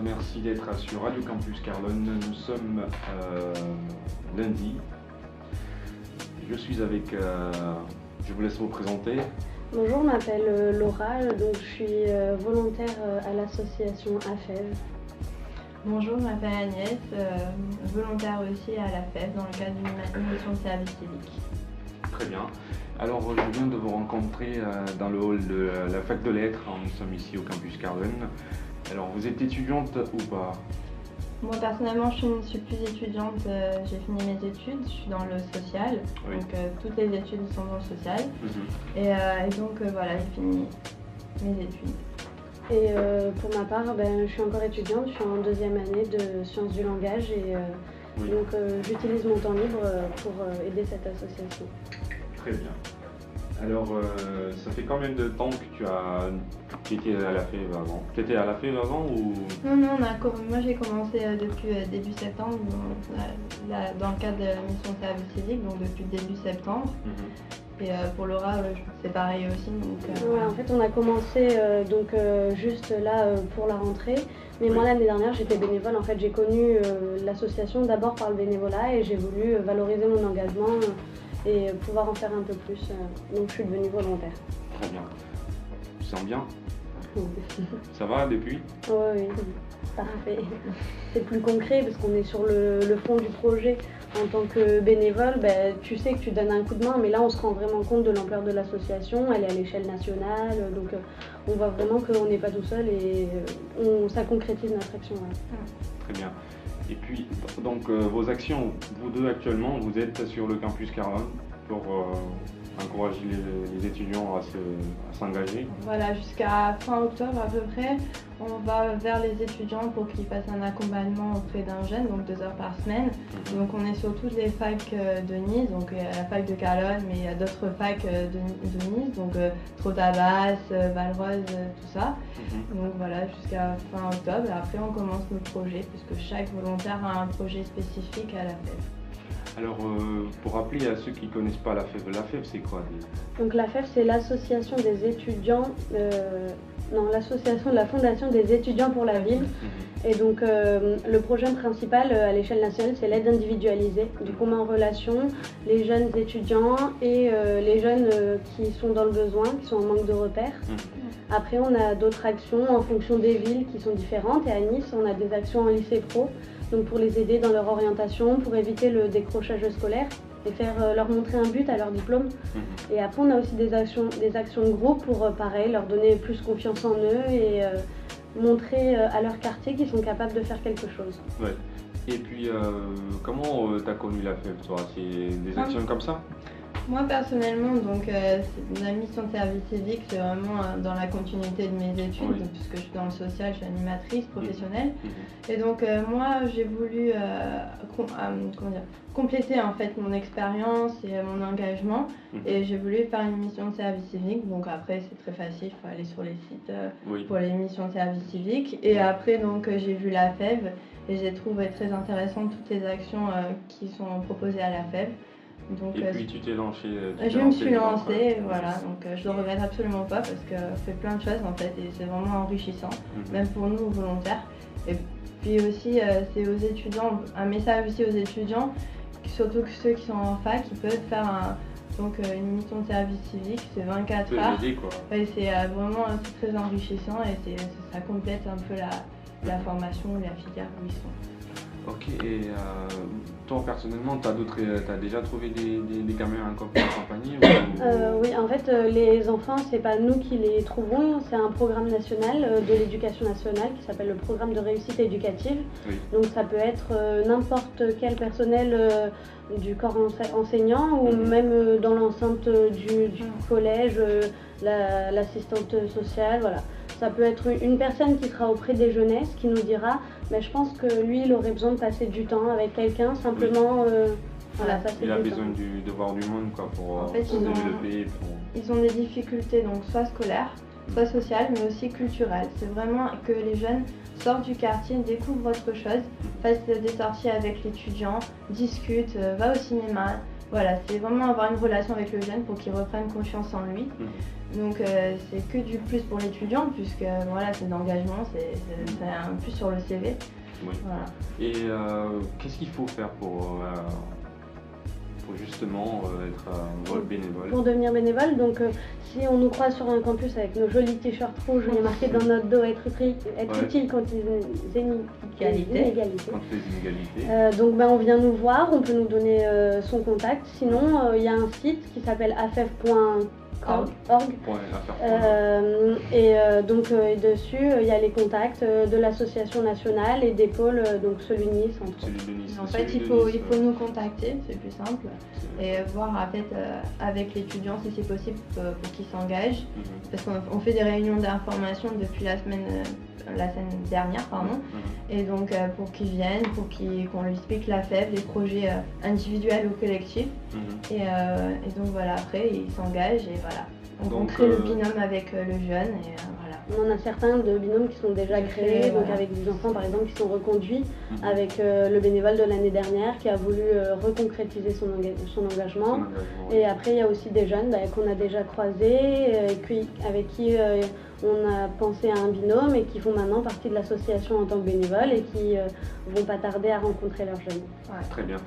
Merci d'être sur Radio Campus Carlone. Nous sommes lundi. Je suis avec... je vous laisse vous présenter. Bonjour, je m'appelle Laura, donc je suis volontaire à l'association AFEV. Bonjour, je m'appelle Agnès, volontaire aussi à la FEV dans le cadre d'une mission de service civique. Très bien. Alors, je viens de vous rencontrer dans le hall de la fac de lettres. Nous sommes ici au Campus Carlone. Alors, vous êtes étudiante ou pas? Moi, personnellement, je ne suis plus étudiante. J'ai fini mes études, je suis dans le social. Oui. Donc, toutes les études sont dans le social. Et donc, voilà, j'ai fini mes études. Et pour ma part, je suis encore étudiante, je suis en deuxième année de sciences du langage et donc j'utilise mon temps libre pour aider cette association. Très bien. Alors, ça fait combien de temps que tu étais à la FEV avant? Tu étais à la FEV avant ou? Non, moi j'ai commencé depuis début septembre, dans le cadre de la mission de service civique, donc depuis début septembre. Et pour Laura, c'est pareil aussi. Ouais, en fait, on a commencé juste là pour la rentrée. Mais moi, l'année dernière, j'étais bénévole. En fait, j'ai connu l'association d'abord par le bénévolat et j'ai voulu valoriser mon engagement et pouvoir en faire un peu plus. Donc, je suis devenue volontaire. Très bien. Tu sens bien? Ça va depuis? Oui, parfait. C'est plus concret parce qu'on est sur le fond du projet. En tant que bénévole, tu sais que tu donnes un coup de main, mais là on se rend vraiment compte de l'ampleur de l'association, elle est à l'échelle nationale, donc on voit vraiment qu'on n'est pas tout seul et ça concrétise notre action. Ouais. Très bien. Et puis, donc vos actions, vous deux actuellement, vous êtes sur le campus Carlone pour encourager les étudiants à s'engager. Voilà, jusqu'à fin octobre à peu près, on va vers les étudiants pour qu'ils fassent un accompagnement auprès d'un jeune, donc 2 heures par semaine. Donc on est sur toutes les facs de Nice, donc la fac de Carlone, mais il y a d'autres facs de Nice, donc Trottabas, Valrose, tout ça. Donc voilà, jusqu'à fin octobre. Et après on commence nos projets, puisque chaque volontaire a un projet spécifique à la FEV. Alors, pour rappeler à ceux qui ne connaissent pas la FEV c'est quoi? Donc la FEV, c'est l'association des étudiants, l'association de la Fondation des étudiants pour la ville. Et donc le projet principal à l'échelle nationale, c'est l'aide individualisée. Du coup, on met en relation les jeunes étudiants et les jeunes qui sont dans le besoin, qui sont en manque de repères. Après, on a d'autres actions en fonction des villes qui sont différentes. Et à Nice, on a des actions en lycée pro. Donc pour les aider dans leur orientation, pour éviter le décrochage scolaire et faire leur montrer un but à leur diplôme. Et après on a aussi des actions de groupe pour pareil, leur donner plus confiance en eux et montrer à leur quartier qu'ils sont capables de faire quelque chose. Ouais. Et puis comment tu as connu la FEV toi? C'est des actions comme ça? Moi personnellement, donc la mission de service civique, c'est vraiment dans la continuité de mes études, puisque je suis dans le social, je suis animatrice professionnelle. Et donc moi j'ai voulu compléter en fait mon expérience et mon engagement, et j'ai voulu faire une mission de service civique. Donc après c'est très facile, il faut aller sur les sites pour les missions de service civique. Et après donc j'ai vu la FEV et j'ai trouvé très intéressantes toutes les actions qui sont proposées à la FEV. Donc, et puis tu t'es lancée. Je me suis lancée, voilà, donc je le regrette absolument pas parce que fait plein de choses en fait et c'est vraiment enrichissant, même pour nous volontaires. Et puis aussi c'est aux étudiants, un message aussi aux étudiants, surtout que ceux qui sont en fac, ils peuvent faire une mission de service civique, c'est 24 heures. Et c'est vraiment très enrichissant et ça complète un peu la formation ou la filière où ils sont. Ok, et toi personnellement, tu as déjà trouvé des caméras pour accompagner Oui, en fait, les enfants, c'est pas nous qui les trouvons, c'est un programme national de l'éducation nationale qui s'appelle le programme de réussite éducative. Donc ça peut être n'importe quel personnel du corps enseignant ou même dans l'enceinte du collège, l'assistante sociale, voilà. Ça peut être une personne qui sera auprès des jeunesses qui nous dira mais je pense que lui il aurait besoin de passer du temps avec quelqu'un simplement. Voilà, il a besoin de voir du monde pour se développer. Ils ont des difficultés donc soit scolaires, soit sociales mais aussi culturelles. C'est vraiment que les jeunes sortent du quartier, découvrent autre chose, fassent des sorties avec l'étudiant, discutent, va au cinéma. voilà, c'est vraiment avoir une relation avec le jeune pour qu'il reprenne confiance en lui. Donc c'est que du plus pour l'étudiant, puisque voilà, c'est d'engagement, c'est un plus sur le CV. Oui. Voilà. Et qu'est-ce qu'il faut faire pour justement être bénévole? Pour devenir bénévole, donc si on nous croise sur un campus avec nos jolis t-shirts rouges, il est marqué dans notre dos être utile quand il y a une inégalité. Quand il y a des inégalités. Donc on vient nous voir, on peut nous donner son contact. Sinon, il y a un site qui s'appelle afef.org. Et dessus, il y a les contacts de l'association nationale et des pôles, donc celui de Nice. En fait, il faut nous contacter, c'est plus simple, et voir avec l'étudiant si c'est possible pour qu'il s'engage. Parce qu'on fait des réunions d'information depuis la semaine dernière, et donc pour qu'il vienne, qu'on lui explique la FEV, les projets individuels ou collectifs. Et donc voilà, après il s'engage et voilà. On crée le binôme avec le jeune et voilà. On en a certains de binômes qui sont déjà créés, donc avec des enfants par exemple qui sont reconduits, avec le bénévole de l'année dernière qui a voulu reconcrétiser son engagement. Et après il y a aussi des jeunes qu'on a déjà croisés, avec qui on a pensé à un binôme et qui font maintenant partie de l'association en tant que bénévoles et qui vont pas tarder à rencontrer leurs jeunes. Ouais, très bien.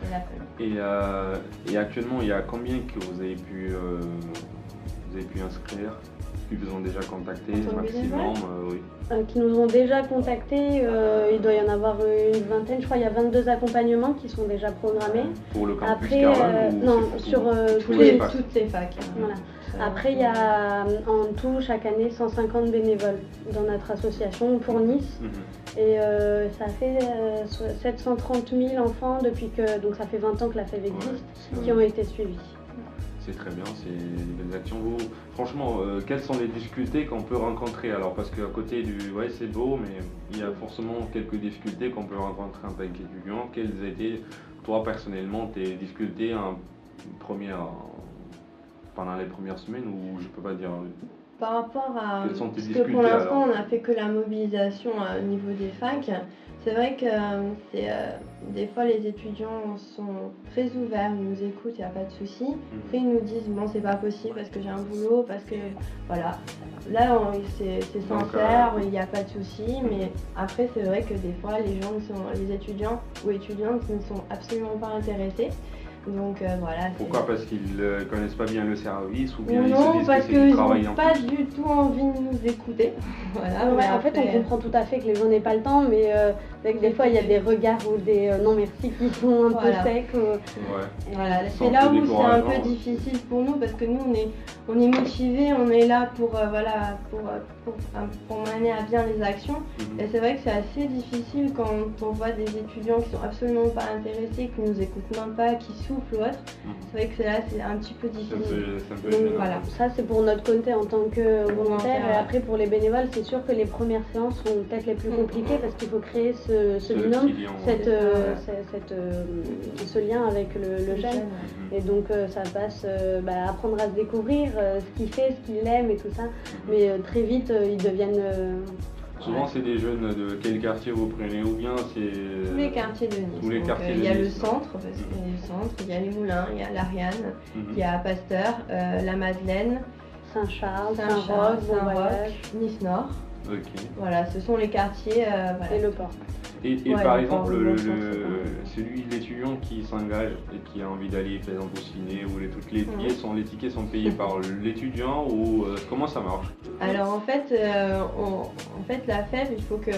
Et actuellement, il y a combien que vous avez pu inscrire, qui vous ont déjà contacté maximum? Qui nous ont déjà contactés, il doit y en avoir une vingtaine, je crois il y a 22 accompagnements qui sont déjà programmés. Pour le campus Carlonne non, sur toutes les facs. Voilà. Après, il y a en tout chaque année 150 bénévoles dans notre association pour Nice. Et ça fait 730 000 enfants depuis que, donc ça fait 20 ans que la FEV existe, qui ont été suivis. C'est très bien, c'est des belles actions. Franchement, quelles sont les difficultés qu'on peut rencontrer? Alors, parce qu'à côté c'est beau, mais il y a forcément quelques difficultés qu'on peut rencontrer en tant qu'étudiant. Quelles étaient, toi, personnellement, tes difficultés pendant les premières semaines, ou je peux pas dire? Par rapport à... Quelles sont tes parce que difficultés, pour l'instant, on n'a fait que la mobilisation au niveau des facs. C'est vrai que des fois les étudiants sont très ouverts, ils nous écoutent, il n'y a pas de souci. Après ils nous disent bon c'est pas possible parce que j'ai un boulot, parce que voilà. Là c'est sincère, il n'y a pas de souci, mais après c'est vrai que des fois les étudiants ou étudiantes ne sont absolument pas intéressés. Donc voilà. Pourquoi? Parce qu'ils ne connaissent pas bien le service, ou bien non, ils se disent parce que c'est du travail qu'ils n'ont pas du tout envie de nous écouter. Voilà, mais en fait, on comprend tout à fait que les gens n'aient pas le temps, mais des fois il y a des regards ou des non merci qui sont un peu secs. Voilà, c'est là où c'est un peu difficile pour nous parce que nous on est motivés, on est là pour mener à bien les actions. Et c'est vrai que c'est assez difficile quand on voit des étudiants qui sont absolument pas intéressés, qui nous écoutent même pas, qui soufflent ou autre. C'est vrai que là c'est un petit peu difficile. Donc voilà, ça c'est pour notre côté en tant que volontaire. Et après pour les bénévoles, c'est sûr que les premières séances sont peut-être les plus compliquées parce qu'il faut créer ce binôme, ce lien avec le jeune. Et donc ça passe apprendre à se découvrir, ce qu'il fait, ce qu'il aime et tout ça. Mais très vite ils deviennent... Souvent c'est des jeunes de quel quartier vous prenez, ou bien c'est... Tous les quartiers de Nice. Il y a le centre, parce qu'il y a le centre, il y a les Moulins, il y a l'Ariane, il y a Pasteur, la Madeleine, Saint-Charles, Saint-Roch, Nice Nord. Voilà, ce sont les quartiers et le port. Et par exemple, l'étudiant qui s'engage et qui a envie d'aller par exemple au ciné, où les tickets sont payés par l'étudiant, ou comment ça marche? Alors en fait la FEV, il faut que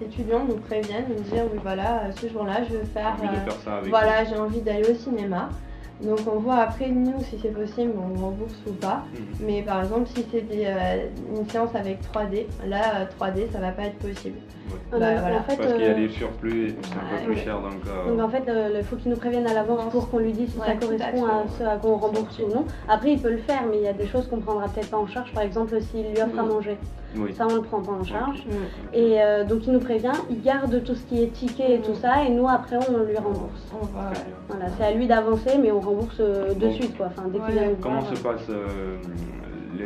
l'étudiant nous prévienne, nous dire oui voilà, ce jour-là je veux faire, j'ai envie d'aller au cinéma. Donc on voit après nous si c'est possible, on rembourse ou pas. Mais par exemple si c'est une séance avec 3D, là 3D ça va pas être possible. Voilà. En fait, parce qu'il y a des surplus et c'est un peu plus cher. Donc en fait il faut qu'il nous prévienne à l'avance pour qu'on lui dise si ça correspond à ce à quoi on rembourse ou non. Après il peut le faire, mais il y a des choses qu'on ne prendra peut-être pas en charge, par exemple s'il lui offre à manger. Ça on le prend pas en charge. Et donc il nous prévient, il garde tout ce qui est ticket et tout ça, et nous après on lui rembourse. Voilà, c'est à lui d'avancer, mais on rembourse de suite quoi. Enfin, dès qu'il vient nous voir. Comment se passe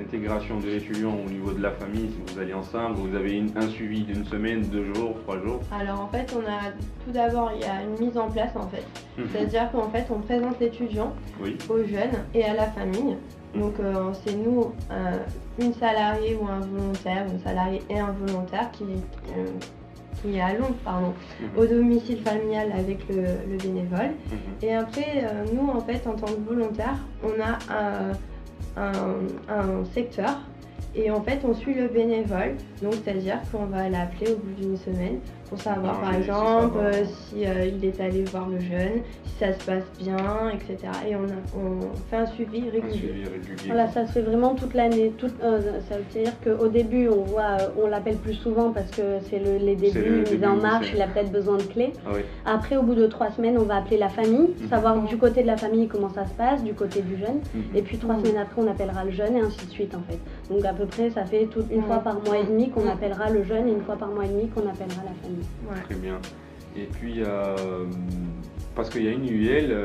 intégration de l'étudiant au niveau de la famille, si vous allez ensemble, vous avez un suivi d'une semaine, 2 jours, 3 jours? Alors en fait, on a tout d'abord, il y a une mise en place en fait. C'est-à-dire qu'en fait, on présente l'étudiant aux jeunes et à la famille. Donc c'est nous, une salariée ou un volontaire, une salariée et un volontaire qui est à Londres, au domicile familial avec le bénévole. Et après, nous, en fait, en tant que volontaire, on a un secteur et en fait, on suit le bénévole. Donc, c'est-à-dire qu'on va l'appeler au bout d'une semaine pour savoir, par exemple, si il est allé voir le jeune, si ça se passe bien, etc. Et on fait un suivi régulier. Voilà, ça se fait vraiment toute l'année. Ça veut dire qu'au début, on l'appelle plus souvent parce que c'est les débuts, il est en marche, il a peut-être besoin de clés. Après, au bout de 3 semaines, on va appeler la famille, savoir du côté de la famille comment ça se passe, du côté du jeune. Et puis 3 semaines après, on appellera le jeune et ainsi de suite en fait. Donc à peu près, ça fait une fois par mois et demi qu'on appellera le jeune et une fois par mois et demi qu'on appellera la famille. Très bien. Et puis, parce qu'il y a une UL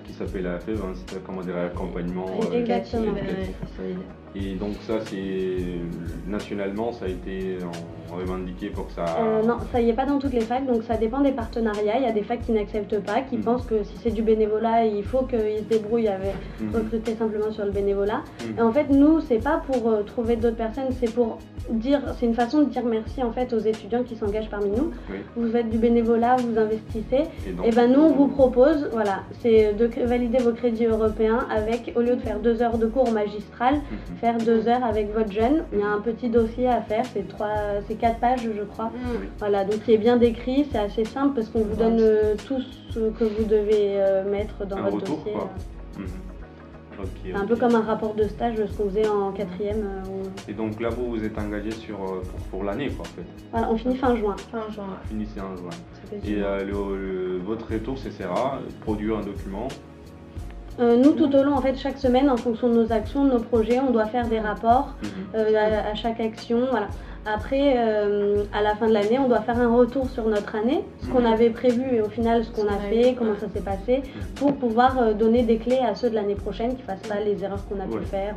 qui s'appelle AFEV, c'est comment dire, accompagnement. Exactement. Et donc ça, c'est nationalement, ça a été revendiqué pour que ça... non, ça y est pas dans toutes les facs, donc ça dépend des partenariats. Il y a des facs qui n'acceptent pas, qui pensent que si c'est du bénévolat, il faut qu'ils se débrouillent avec recruter simplement sur le bénévolat. Et en fait, nous, c'est pas pour trouver d'autres personnes, c'est pour c'est une façon de dire merci en fait aux étudiants qui s'engagent parmi nous. Vous faites du bénévolat, vous investissez, et ben nous on vous propose, voilà, c'est de valider vos crédits européens avec, au lieu de faire 2 heures de cours magistral, faire 2 heures avec votre jeune. Il y a un petit dossier à faire, c'est 4 pages je crois. Voilà, donc qui est bien décrit, c'est assez simple parce qu'on vous donne tout ce que vous devez mettre dans votre dossier. C'est un peu comme un rapport de stage, ce qu'on faisait en 4e. Et donc là, vous êtes engagé pour l'année, quoi, en fait. Voilà, on finit fin juin. Finissez en juin. Et votre retour, c'est produire un document. Nous, tout au long, en fait, chaque semaine, en fonction de nos actions, de nos projets, on doit faire des rapports à chaque action. Voilà. Après, à la fin de l'année, on doit faire un retour sur notre année, ce qu'on avait prévu et au final ce qu'on a fait, comment ça s'est passé, pour pouvoir donner des clés à ceux de l'année prochaine qui ne fassent pas les erreurs qu'on a pu faire.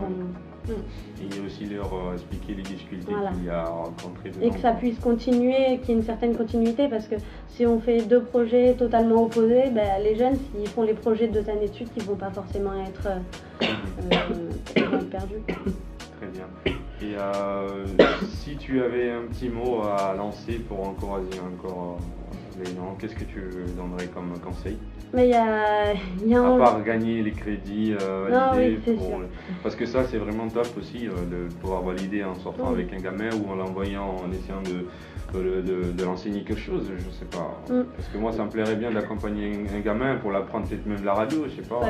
Et aussi leur expliquer les difficultés qu'il y a rencontrées. Et que ça puisse continuer, qu'il y ait une certaine continuité, parce que si on fait 2 projets totalement opposés, les jeunes, s'ils font les projets 2 années de suite, ils ne vont pas forcément être perdus. Très bien. Et si tu avais un petit mot à lancer pour encourager encore les gens, qu'est-ce que tu donnerais comme conseil? Mais il y a à part gagner les crédits validés, parce que ça c'est vraiment top aussi de pouvoir valider en sortant avec un gamin ou en l'envoyant en essayant de l'enseigner quelque chose, je sais pas. Parce que moi ça me plairait bien d'accompagner un gamin pour l'apprendre peut-être même la radio, je sais pas.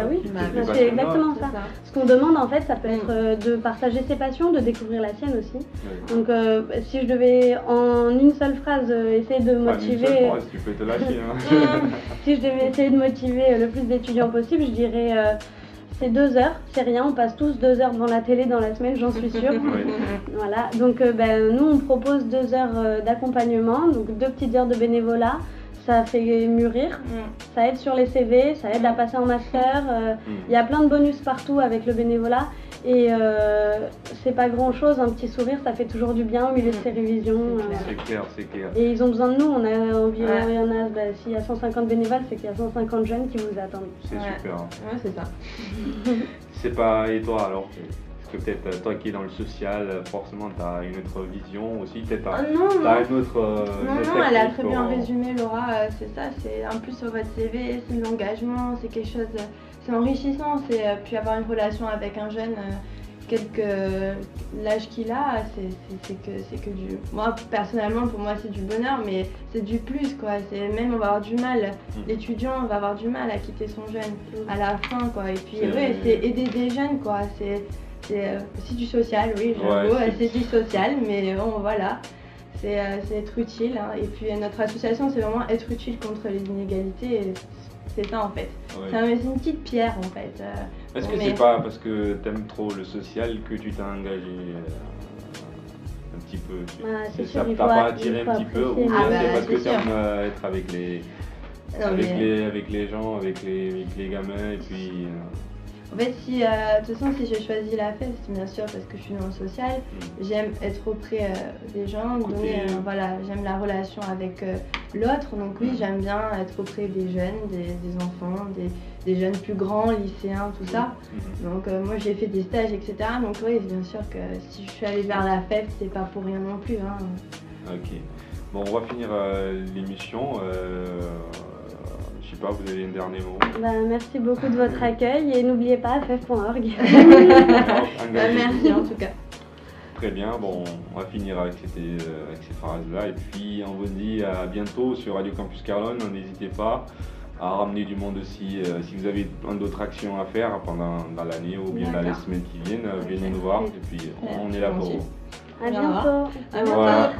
C'est exactement ça. Ce qu'on demande en fait, ça peut être de partager ses passions, de découvrir la sienne aussi. Donc si je devais en une seule phrase essayer de motiver... Une seule phrase, tu peux te lâcher. Si je devais essayer de motiver le plus d'étudiants possible, je dirais c'est 2 heures, c'est rien, on passe tous 2 heures devant la télé dans la semaine, j'en suis sûre. Voilà, donc nous on propose 2 heures d'accompagnement, donc 2 petites heures de bénévolat, ça fait mûrir, ça aide sur les CV, ça aide à passer en master, il y a plein de bonus partout avec le bénévolat. Et c'est pas grand chose, un petit sourire ça fait toujours du bien au milieu de ces révisions. C'est clair, c'est clair. Et ils ont besoin de nous, on a environ, s'il y a 150 bénévoles, c'est qu'il y a 150 jeunes qui vous attendent. C'est super. Ouais, c'est ça. C'est pas, et toi alors? Parce que peut-être toi qui es dans le social, forcément tu as une autre vision aussi, peut-être tu as une autre... Non, elle a très bien résumé Laura, c'est ça, c'est un plus sur votre CV, c'est l'engagement, c'est quelque chose, c'est enrichissant, c'est puis avoir une relation avec un jeune, l'âge qu'il a, c'est que du... Moi personnellement pour moi c'est du bonheur, mais c'est du plus quoi, c'est même on va avoir du mal, l'étudiant va avoir du mal à quitter son jeune à la fin quoi, et puis c'est aider des jeunes quoi, c'est aussi du social, oui, j'avoue, c'est du social, mais bon, voilà, c'est être utile. Hein. Et puis notre association, c'est vraiment être utile contre les inégalités, et c'est ça en fait. C'est une petite pierre en fait. Est-ce que c'est pas parce que t'aimes trop le social que tu t'es engagé un petit peu? Ça t'a pas attiré un petit peu, ou c'est parce que t'aimes être avec les gens, avec les gamins, et puis... En fait, si, de toute façon, si j'ai choisi la fête, c'est bien sûr parce que je suis dans le social. J'aime être auprès des gens, voilà, j'aime la relation avec l'autre. Donc oui, j'aime bien être auprès des jeunes, des enfants, des jeunes plus grands, lycéens, tout ça. Donc moi, j'ai fait des stages, etc. Donc oui, bien sûr que si je suis allée vers la fête, c'est pas pour rien non plus. Hein. Ok. Bon, on va finir l'émission. Je sais pas, vous avez un dernier mot? Merci beaucoup de votre accueil et n'oubliez pas ff.org. Merci en tout cas. Très bien, bon, on va finir avec ces phrases-là et puis on vous dit à bientôt sur Radio Campus Carlone. N'hésitez pas à ramener du monde aussi. Si vous avez d'autres actions à faire dans l'année ou bien dans les semaines qui viennent, venez nous voir et puis on est là pour vous. À bientôt. À bientôt.